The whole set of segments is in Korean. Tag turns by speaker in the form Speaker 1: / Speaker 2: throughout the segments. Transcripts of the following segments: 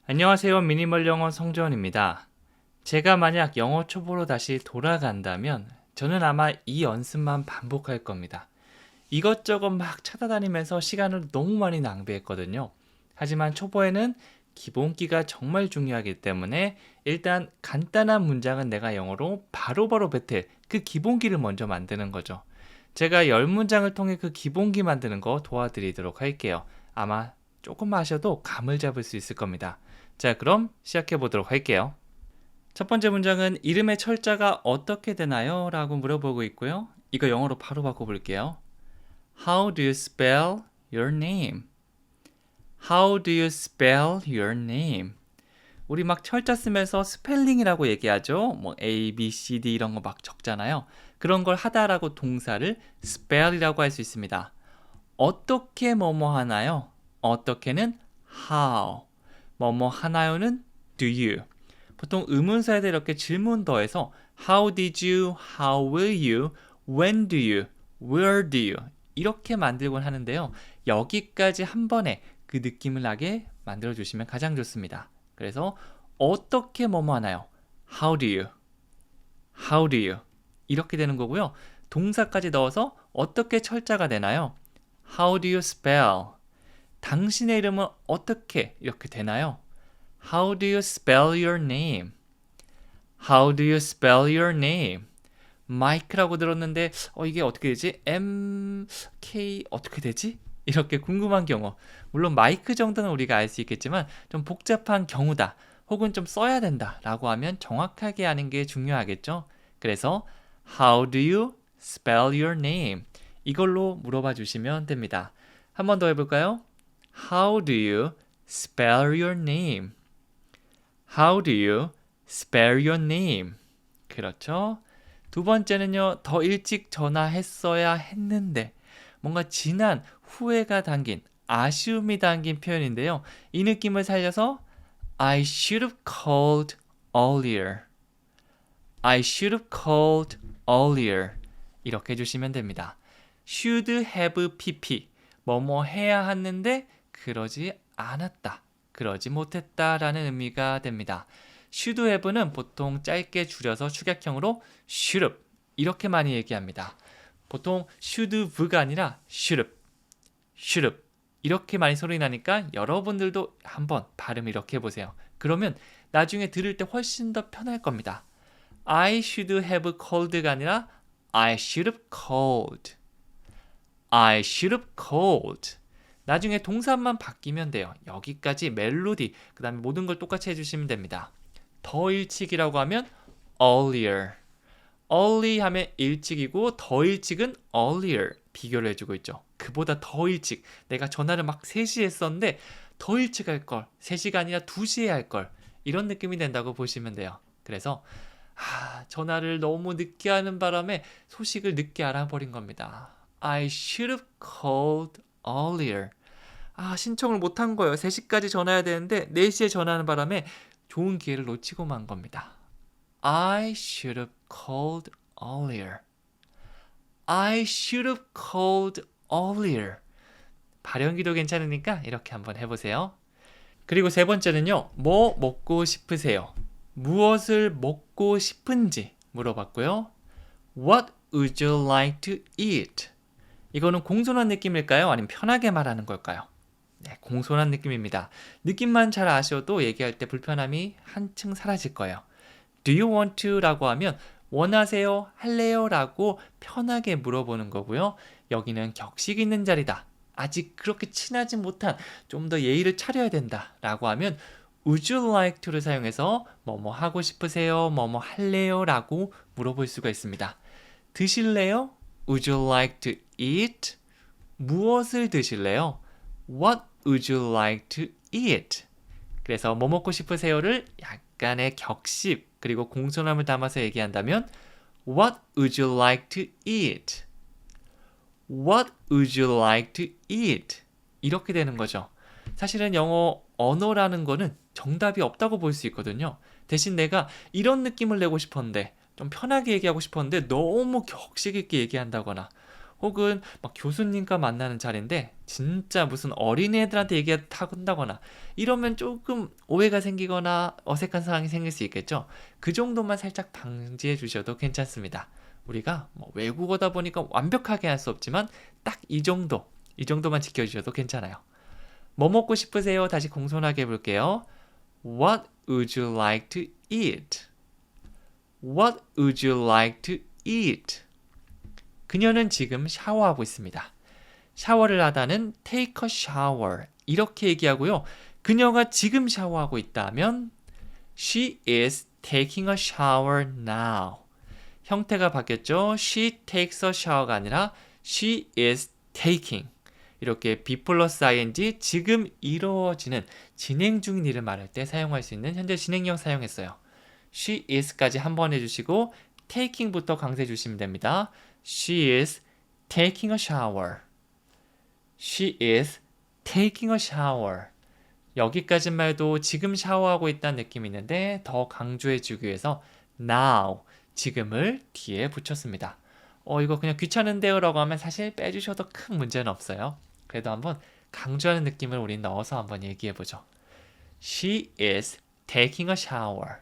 Speaker 1: 안녕하세요. 미니멀 영어 성재원입니다. 제가 만약 영어 초보로 다시 돌아간다면 저는 아마 이 연습만 반복할 겁니다. 이것저것 막 찾아다니면서 시간을 너무 많이 낭비했거든요. 하지만 초보에는 기본기가 정말 중요하기 때문에 일단 간단한 문장은 내가 영어로 바로바로 뱉을 그 기본기를 먼저 만드는 거죠. 제가 10문장을 통해 그 기본기 만드는 거 도와드리도록 할게요. 아마 조금만 하셔도 감을 잡을 수 있을 겁니다. 자, 그럼 시작해 보도록 할게요. 첫 번째 문장은 이름의 철자가 어떻게 되나요? 라고 물어보고 있고요. 이거 영어로 바로 바꿔볼게요. How do you spell your name? How do you spell your name? 우리 막 철자 쓰면서 스펠링이라고 얘기하죠. 뭐 A, B, C, D 이런 거 막 적잖아요. 그런 걸 하다라고 동사를 spell이라고 할 수 있습니다. 어떻게 뭐뭐 하나요? 어떻게는 how. 뭐뭐 하나요는 do you. 보통 의문사에다 이렇게 질문 더해서 how did you, how will you, when do you, where do you 이렇게 만들곤 하는데요. 여기까지 한 번에 그 느낌을 나게 만들어 주시면 가장 좋습니다. 그래서 어떻게 뭐뭐 하나요? How do you, how do you 이렇게 되는 거고요. 동사까지 넣어서 어떻게 철자가 되나요? How do you spell? 당신의 이름은 어떻게 이렇게 되나요? How do you spell your name? How do you spell your name? 마이크라고 들었는데 이게 어떻게 되지? K 어떻게 되지? 이렇게 궁금한 경우. 물론 마이크 정도는 우리가 알 수 있겠지만 좀 복잡한 경우다. 혹은 좀 써야 된다 라고 하면 정확하게 하는 게 중요하겠죠? 그래서 How do you spell your name? 이걸로 물어봐 주시면 됩니다. 한 번 더 해볼까요? How do you spell your name? How do you spell your name? 그렇죠. 두 번째는요, 더 일찍 전화했어야 했는데, 뭔가 지난 후회가 담긴, 아쉬움이 담긴 표현인데요. 이 느낌을 살려서 I should have called earlier. I should have called earlier. 이렇게 해주시면 됩니다. should have pp. 뭐뭐 해야 했는데, 그러지 않았다. 그러지 못했다 라는 의미가 됩니다. should have는 보통 짧게 줄여서 축약형으로 should have 이렇게 많이 얘기합니다. 보통 should have가 아니라 should have, should have 이렇게 많이 소리 나니까 여러분들도 한번 발음 이렇게 해보세요. 그러면 나중에 들을 때 훨씬 더 편할 겁니다. I should have called가 아니라 I should have called. I should have called. 나중에 동사만 바뀌면 돼요. 여기까지 멜로디, 그 다음에 모든 걸 똑같이 해주시면 됩니다. 더 일찍이라고 하면 earlier. early 하면 일찍이고 더 일찍은 earlier 비교를 해주고 있죠. 그보다 더 일찍. 내가 전화를 막 3시에 했었는데 더 일찍 할 걸. 3시가 아니라 2시에 할 걸. 이런 느낌이 된다고 보시면 돼요. 그래서 전화를 너무 늦게 하는 바람에 소식을 늦게 알아버린 겁니다. I should have called earlier. 신청을 못한 거예요. 3시까지 전화해야 되는데 4시에 전화하는 바람에 좋은 기회를 놓치고 만 겁니다. I should have called earlier. I should have called earlier. 발연기도 괜찮으니까 이렇게 한번 해보세요. 그리고 세 번째는요. 뭐 먹고 싶으세요? 무엇을 먹고 싶은지 물어봤고요. What would you like to eat? 이거는 공손한 느낌일까요? 아니면 편하게 말하는 걸까요? 네, 공손한 느낌입니다. 느낌만 잘 아셔도 얘기할 때 불편함이 한층 사라질 거예요. Do you want to? 라고 하면 원하세요? 할래요? 라고 편하게 물어보는 거고요. 여기는 격식 있는 자리다. 아직 그렇게 친하지 못한 좀 더 예의를 차려야 된다. 라고 하면 Would you like to를 사용해서 뭐뭐 하고 싶으세요? 뭐뭐 할래요? 라고 물어볼 수가 있습니다. 드실래요? Would you like to eat? 무엇을 드실래요? What would you like to eat? 그래서 뭐 먹고 싶으세요를 약간의 격식 그리고 공손함을 담아서 얘기한다면 What would you like to eat? What would you like to eat? 이렇게 되는 거죠. 사실은 영어 언어라는 거는 정답이 없다고 볼 수 있거든요. 대신 내가 이런 느낌을 내고 싶었는데 좀 편하게 얘기하고 싶었는데 너무 격식 있게 얘기한다거나 혹은 막 교수님과 만나는 자리인데 진짜 무슨 어린애들한테 얘기한다거나 이러면 조금 오해가 생기거나 어색한 상황이 생길 수 있겠죠. 그 정도만 살짝 방지해 주셔도 괜찮습니다. 우리가 뭐 외국어다 보니까 완벽하게 할 수 없지만 딱 이 정도만 지켜주셔도 괜찮아요. 뭐 먹고 싶으세요? 다시 공손하게 해볼게요. What would you like to eat? What would you like to eat? 그녀는 지금 샤워하고 있습니다. 샤워를 하다는 take a shower 이렇게 얘기하고요. 그녀가 지금 샤워하고 있다면 She is taking a shower now. 형태가 바뀌었죠. She takes a shower가 아니라 She is taking. 이렇게 be 플러스 ing 지금 이루어지는 진행 중인 일을 말할 때 사용할 수 있는 현재 진행형 사용했어요. She is까지 한번 해주시고 taking부터 강조해 주시면 됩니다. She is taking a shower. She is taking a shower. 여기까지만 해도 지금 샤워하고 있다는 느낌이 있는데 더 강조해 주기 위해서 now, 지금을 뒤에 붙였습니다. 이거 그냥 귀찮은데요 라고 하면 사실 빼주셔도 큰 문제는 없어요. 그래도 한번 강조하는 느낌을 우린 넣어서 한번 얘기해 보죠. She is taking a shower.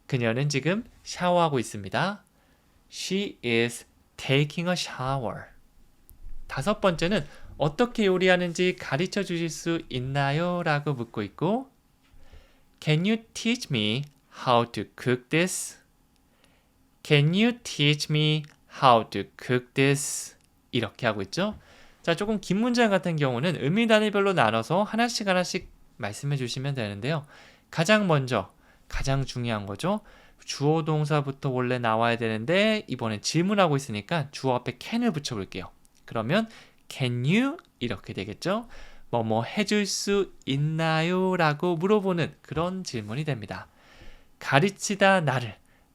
Speaker 1: 그녀는 지금 샤워하고 있습니다. She is taking a shower. 다섯 번째는 어떻게 요리하는지 가르쳐 주실 수 있나요? 라고 묻고 있고 Can you teach me how to cook this? Can you teach me how to cook this? 이렇게 하고 있죠. 자, 조금 긴 문장 같은 경우는 의미 단위별로 나눠서 하나씩 말씀해 주시면 되는데요. 가장 먼저, 가장 중요한 거죠. 주어 동사부터 원래 나와야 되는데 이번엔 질문하고 있으니까 주어 앞에 can을 붙여볼게요. 그러면 can you? 이렇게 되겠죠. 뭐 해줄 수 있나요? 라고 물어보는 그런 질문이 됩니다. 가르치다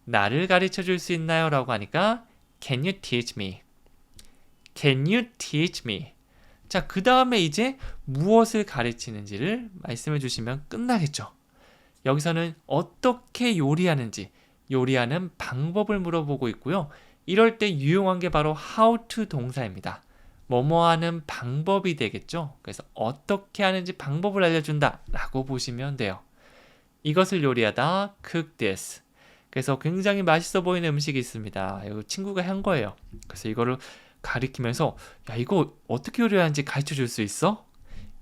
Speaker 1: 나를 가르쳐 줄 수 있나요? 라고 하니까 Can you teach me? Can you teach me? 자, 그 다음에 이제 무엇을 가르치는지를 말씀해 주시면 끝나겠죠. 여기서는 어떻게 요리하는지, 요리하는 방법을 물어보고 있고요. 이럴 때 유용한 게 바로 how to 동사입니다. 뭐뭐 하는 방법이 되겠죠. 그래서 어떻게 하는지 방법을 알려준다 라고 보시면 돼요. 이것을 요리하다 cook this. 그래서 굉장히 맛있어 보이는 음식이 있습니다. 이거 친구가 한 거예요. 그래서 이거를 가리키면서 야, 이거 어떻게 요리하는지 가르쳐 줄 수 있어?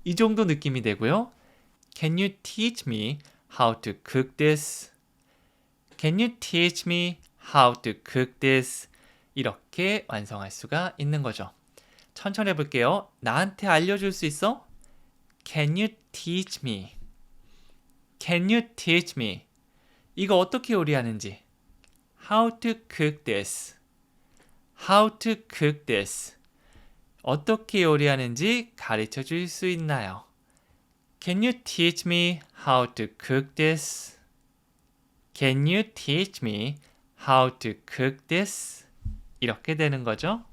Speaker 1: 이 정도 느낌이 되고요. Can you teach me how to cook this? Can you teach me how to cook this? 이렇게 완성할 수가 있는 거죠. 천천히 해볼게요. 나한테 알려줄 수 있어? Can you teach me? Can you teach me? 이거 어떻게 요리하는지. How to cook this? How to cook this? 어떻게 요리하는지 가르쳐 줄 수 있나요? Can you teach me how to cook this? Can you teach me how to cook this? 이렇게 되는 거죠.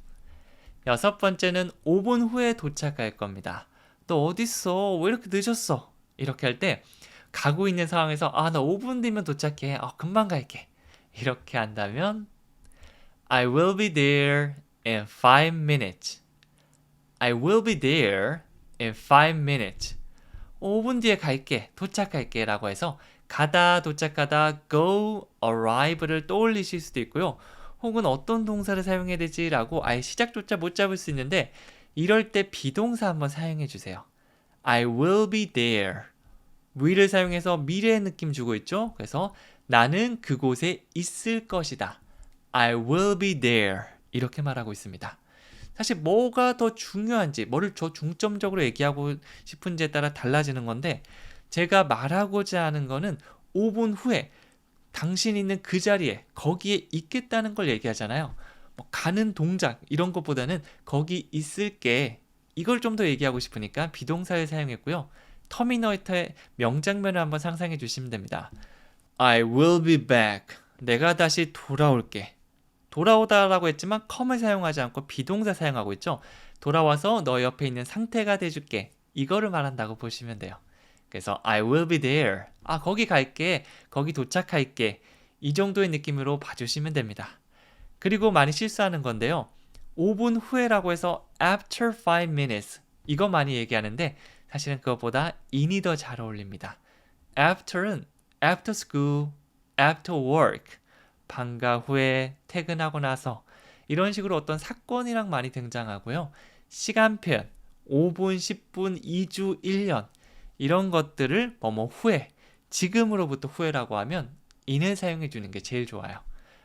Speaker 1: 여섯 번째는 5분 후에 도착할 겁니다. 너 어딨어? 왜 이렇게 늦었어? 이렇게 할 때 가고 있는 상황에서 나 5분 뒤면 도착해. 금방 갈게. 이렇게 한다면 I will be there in 5 minutes. I will be there in 5 minutes. 5분 뒤에 갈게. 도착할게 라고 해서 가다, 도착하다, go, arrive를 떠올리실 수도 있고요. 혹은 어떤 동사를 사용해야 되지? 라고 아예 시작조차 못 잡을 수 있는데 이럴 때 비동사 한번 사용해 주세요. I will be there. will을 사용해서 미래의 느낌 주고 있죠. 그래서 나는 그곳에 있을 것이다. I will be there. 이렇게 말하고 있습니다. 사실 뭐가 더 중요한지, 뭐를 더 중점적으로 얘기하고 싶은지에 따라 달라지는 건데 제가 말하고자 하는 거는 5분 후에 당신이 있는 그 자리에 거기에 있겠다는 걸 얘기하잖아요. 뭐 가는 동작 이런 것보다는 거기 있을게 이걸 좀 더 얘기하고 싶으니까 비동사를 사용했고요. 터미네이터의 명장면을 한번 상상해 주시면 됩니다. I will be back. 내가 다시 돌아올게. 돌아오다라고 했지만 come을 사용하지 않고 비동사 사용하고 있죠. 돌아와서 너 옆에 있는 상태가 돼줄게. 이거를 말한다고 보시면 돼요. 그래서 I will be there. 거기 갈게. 거기 도착할게. 이 정도의 느낌으로 봐주시면 됩니다. 그리고 많이 실수하는 건데요. 5분 후에라고 해서 after 5 minutes 이거 많이 얘기하는데 사실은 그것보다 in이 더 잘 어울립니다. after는 after school, after work, 방과 후에 퇴근하고 나서 이런 식으로 어떤 사건이랑 많이 등장하고요. 시간 표현 5분, 10분, 2주, 1년 이런 것들을 뭐뭐 후에 지금으로부터 후에라고 하면 in을 사용해 주는 게 제일 좋아요.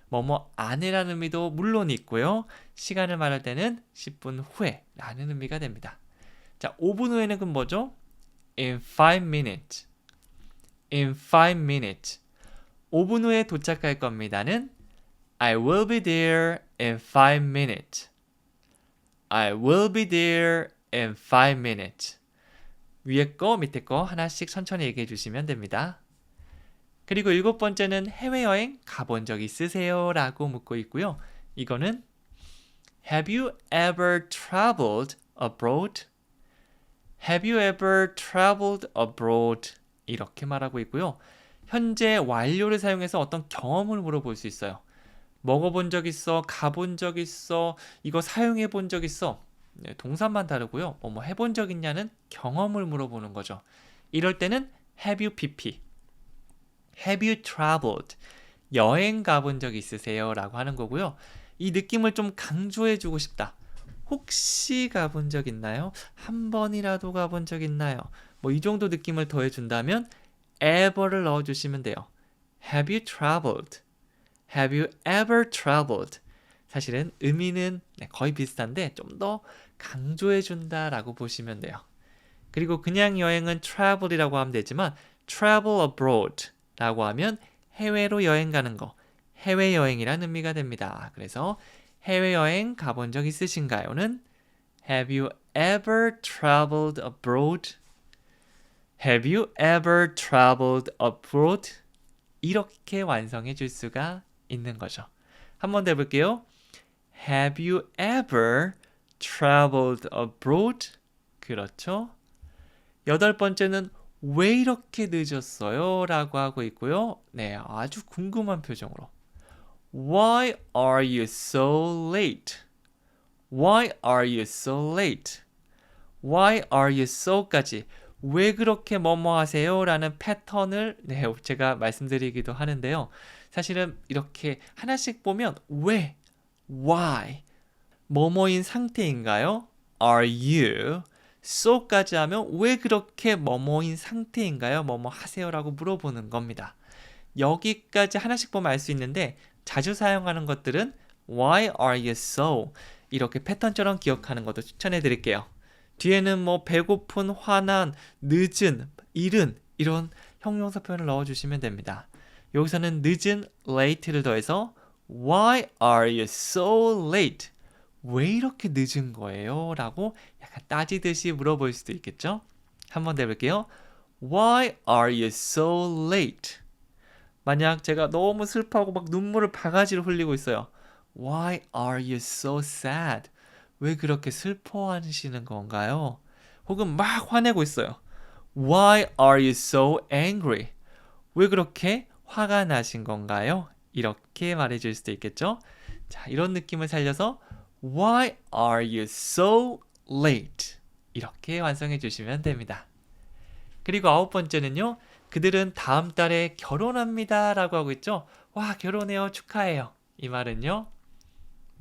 Speaker 1: 뭐뭐 안에라는 의미도 물론 있고요. 시간을 말할 때는 10분 후에라는 의미가 됩니다. 자, 5분 후에는 그럼 뭐죠? In 5 minutes. In 5 minutes. 5분 후에 도착할 겁니다는 I will be there in 5 minutes. I will be there in 5 minutes. 위에 거, 밑에 거 하나씩 천천히 얘기해 주시면 됩니다. 그리고 7번째는 해외여행 가본 적 있으세요? 라고 묻고 있고요. 이거는 Have you ever traveled abroad? Have you ever traveled abroad? 이렇게 말하고 있고요. 현재 완료를 사용해서 어떤 경험을 물어볼 수 있어요. 먹어본 적 있어? 가본 적 있어? 이거 사용해 본 적 있어? 동사만 다르고요. 뭐 해본 적 있냐는 경험을 물어보는 거죠. 이럴 때는 Have you pp? Have you traveled? 여행 가본 적 있으세요? 라고 하는 거고요. 이 느낌을 좀 강조해 주고 싶다. 혹시 가본 적 있나요? 한 번이라도 가본 적 있나요? 뭐 이 정도 느낌을 더해 준다면 ever를 넣어 주시면 돼요. Have you traveled? Have you ever traveled? 사실은 의미는 거의 비슷한데 좀 더 강조해 준다라고 보시면 돼요. 그리고 그냥 여행은 travel이라고 하면 되지만 travel abroad 라고 하면 해외로 여행 가는 거, 해외여행이라는 의미가 됩니다. 그래서 해외여행 가본 적 있으신가요?는 Have you ever traveled abroad? Have you ever traveled abroad? 이렇게 완성해 줄 수가 있는 거죠. 한 번 더 해볼게요. Have you ever traveled abroad? 그렇죠. 8번째는 왜 이렇게 늦었어요? 라고 하고 있고요. 네, 아주 궁금한 표정으로. Why are you so late? Why are you so late? Why are you so까지 왜 그렇게 뭐뭐 하세요? 라는 패턴을 제가 말씀드리기도 하는데요. 사실은 이렇게 하나씩 보면 왜, why, 뭐뭐인 상태인가요? Are you? so까지 하면 왜 그렇게 뭐뭐인 상태인가요? 뭐뭐 하세요? 라고 물어보는 겁니다. 여기까지 하나씩 보면 알 수 있는데 자주 사용하는 것들은 Why are you so? 이렇게 패턴처럼 기억하는 것도 추천해 드릴게요. 뒤에는 뭐 배고픈, 화난, 늦은, 이른 이런 형용사 표현을 넣어주시면 됩니다. 여기서는 늦은 late를 더해서 Why are you so late? 왜 이렇게 늦은 거예요? 라고 약간 따지듯이 물어볼 수도 있겠죠? 한번 더 해볼게요. Why are you so late? 만약 제가 너무 슬퍼하고 막 눈물을 바가지로 흘리고 있어요. Why are you so sad? 왜 그렇게 슬퍼하시는 건가요? 혹은 막 화내고 있어요. Why are you so angry? 왜 그렇게 화가 나신 건가요? 이렇게 말해줄 수도 있겠죠? 자, 이런 느낌을 살려서 Why are you so late? 이렇게 완성해 주시면 됩니다. 그리고 9번째는요. 그들은 다음 달에 결혼합니다 라고 하고 있죠. 와, 결혼해요. 축하해요. 이 말은요.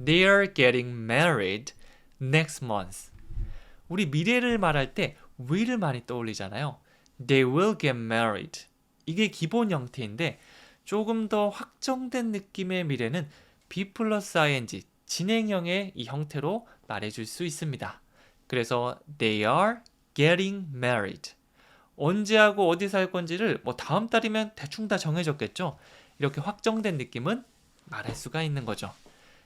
Speaker 1: They are getting married next month. 우리 미래를 말할 때 will을 많이 떠올리잖아요. They will get married. 이게 기본 형태인데 조금 더 확정된 느낌의 미래는 be 플러스 ing, 진행형의 이 형태로 말해줄 수 있습니다. 그래서 they are getting married. 언제 하고 어디서 할 건지를 뭐 다음 달이면 대충 다 정해졌겠죠. 이렇게 확정된 느낌은 말할 수가 있는 거죠.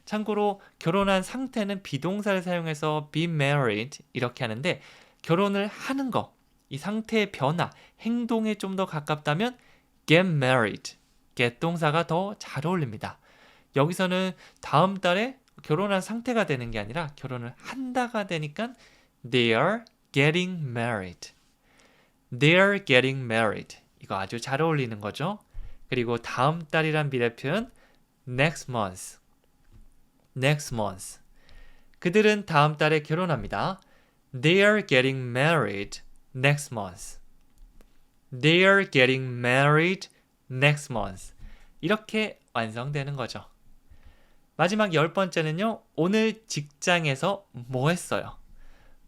Speaker 1: 참고로 결혼한 상태는 비동사를 사용해서 be married 이렇게 하는데 결혼을 하는 거, 이 상태의 변화, 행동에 좀 더 가깝다면 get married, get 동사가 더 잘 어울립니다. 여기서는 다음 달에 결혼한 상태가 되는 게 아니라 결혼을 한다가 되니까 they are getting married. They are getting married. 이거 아주 잘 어울리는 거죠. 그리고 다음 달이란 미래 표현 next month. next month. 그들은 다음 달에 결혼합니다. They are getting married next month. They are getting married next month. 이렇게 완성되는 거죠. 마지막 10번째는요. 오늘 직장에서 뭐 했어요?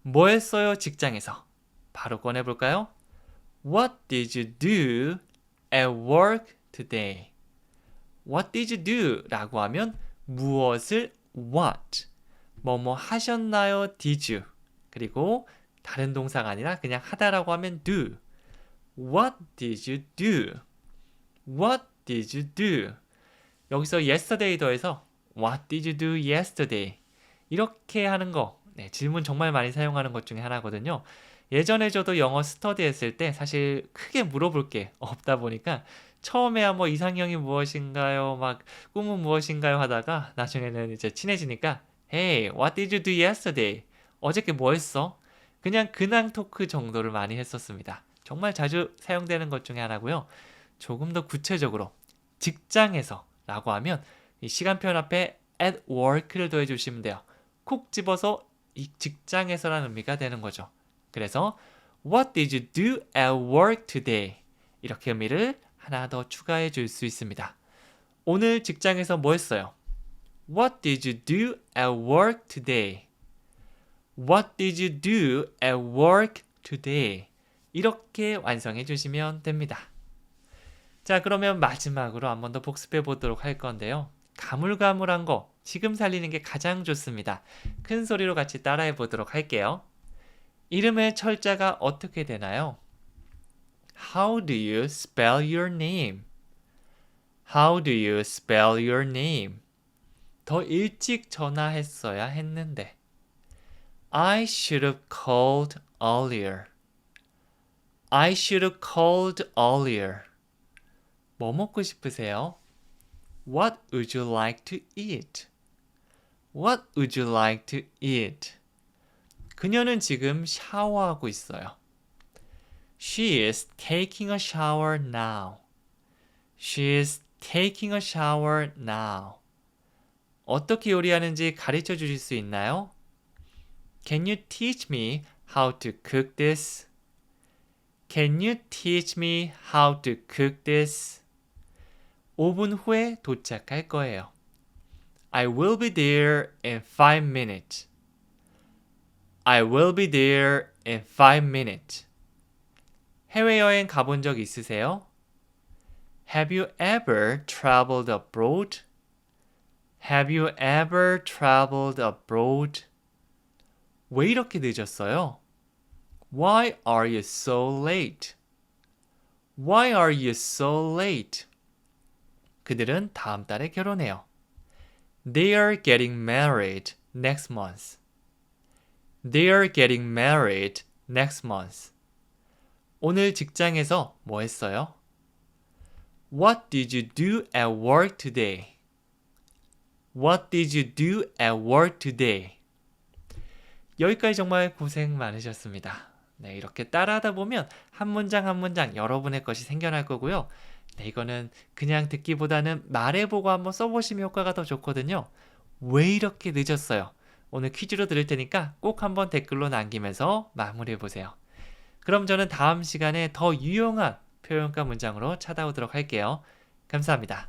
Speaker 1: 뭐 했어요, 직장에서? 바로 꺼내볼까요? What did you do at work today? What did you do? 라고 하면 무엇을 what? 뭐뭐 하셨나요? Did you? 그리고 다른 동사가 아니라 그냥 하다라고 하면 do. What did you do? What did you do? 여기서 yesterday 더해서 What did you do yesterday? 이렇게 하는 거 질문 정말 많이 사용하는 것 중에 하나거든요. 예전에 저도 영어 스터디 했을 때 사실 크게 물어볼 게 없다 보니까 처음에야 뭐 이상형이 무엇인가요? 막 꿈은 무엇인가요? 하다가 나중에는 이제 친해지니까 Hey, what did you do yesterday? 어저께 뭐 했어? 그냥 근황 토크 정도를 많이 했었습니다. 정말 자주 사용되는 것 중에 하나고요. 조금 더 구체적으로 직장에서 라고 하면 이 시간 표현 앞에 at work를 더해 주시면 돼요. 콕 집어서 이 직장에서라는 의미가 되는 거죠. 그래서 What did you do at work today? 이렇게 의미를 하나 더 추가해 줄 수 있습니다. 오늘 직장에서 뭐 했어요? What did you do at work today? What did you do at work today? 이렇게 완성해 주시면 됩니다. 자, 그러면 마지막으로 한 번 더 복습해 보도록 할 건데요. 가물가물한 거 지금 살리는 게 가장 좋습니다. 큰 소리로 같이 따라해 보도록 할게요. 이름의 철자가 어떻게 되나요? How do you spell your name? How do you spell your name? 더 일찍 전화했어야 했는데. I should have called earlier. I should have called earlier. 뭐 먹고 싶으세요? What would you like to eat? What would you like to eat? 그녀는 지금 샤워하고 있어요. She is taking a shower now. She is taking a shower now. 어떻게 요리하는지 가르쳐 주실 수 있나요? Can you teach me how to cook this? Can you teach me how to cook this? 5분 후에 도착할 거예요. I will be there in 5 minutes. I will be there in 5 minutes. 해외여행 가본 적 있으세요? Have you ever traveled abroad? Have you ever traveled abroad? 왜 이렇게 늦었어요? Why are you so late? Why are you so late? 그들은 다음 달에 결혼해요. They are getting married next month. They are getting married next month. 오늘 직장에서 뭐 했어요? What did you do at work today? What did you do at work today? 여기까지 정말 고생 많으셨습니다. 네, 이렇게 따라하다 보면 한 문장 한 문장 여러분의 것이 생겨날 거고요. 네, 이거는 그냥 듣기보다는 말해보고 한번 써보시면 효과가 더 좋거든요. 왜 이렇게 늦었어요? 오늘 퀴즈로 드릴 테니까 꼭 한번 댓글로 남기면서 마무리해보세요. 그럼 저는 다음 시간에 더 유용한 표현과 문장으로 찾아오도록 할게요. 감사합니다.